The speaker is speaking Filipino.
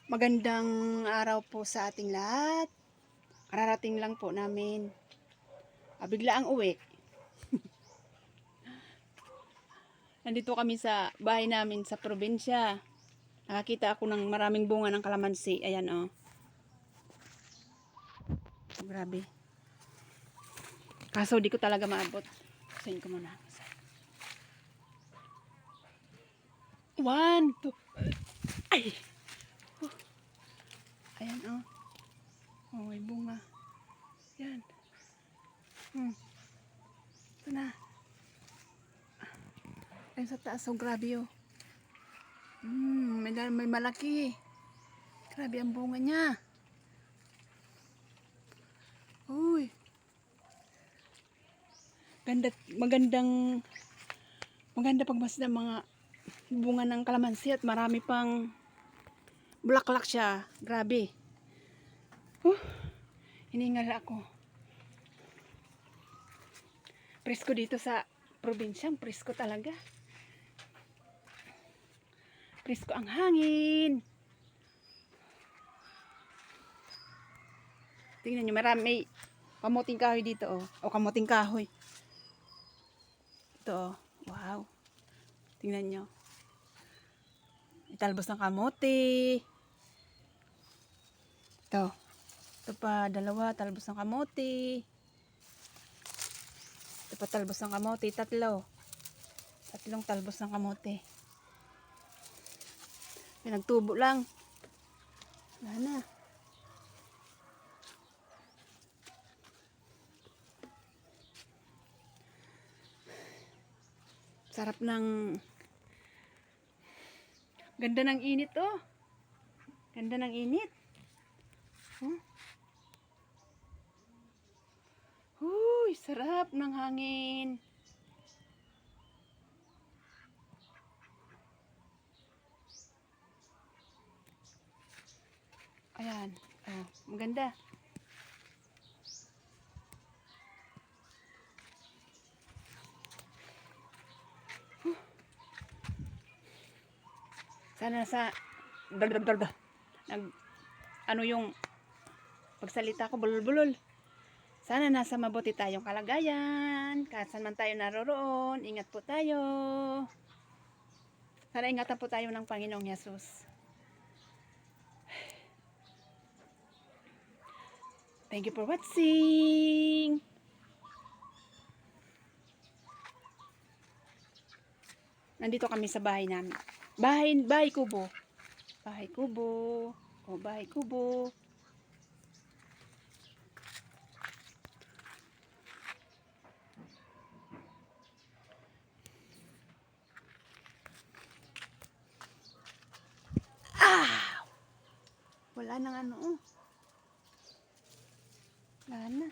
Magandang araw po sa ating lahat. Kararating lang po namin. Bigla ang uwi. Nandito kami sa bahay namin sa probinsya. Nakakita ako ng maraming bunga ng kalamansi. Ayan oh. Grabe. Kaso di ko talaga maabot. Sayin ko muna. 1, 2. Ay! Ayan oh. Oh, may bunga. Yan. Ito na. Ayan sa taas. So, grabe oh. May malaki. Grabe ang bunga niya. Uy. Maganda pagmasdan mga bunga ng kalamansi at marami pang bulaklak siya. Grabe. Hiningal ako. Presko dito sa probinsya. Presko talaga. Presko ang hangin. Tingnan nyo, marami kamuting kahoy dito oh. O kamuting kahoy. Ito oh. Wow. Tingnan nyo. Italbos ng kamote. Ito. Ito pa, dalawa. Talbos ng kamote. Ito pa, talbos ng kamote. Tatlong talbos ng kamote. Pinagtubo lang. Wala na. Sarap ng ganda ng init oh. Ganda ng init. Huy, sarap ng hangin. Ayan. Oh, maganda. Sana sa ano yung pagsalita ko bulol-bulol. Sana nasa mabuti tayong kalagayan. Kahit saan man tayo naroroon, ingat po tayo. Sana ingatan po tayo ng Panginoong Yesus. Thank you for watching. Nandito kami sa bahay namin. Bahay kubo. Bahay kubo. O, bahay kubo. Wala nang ano. Wala na.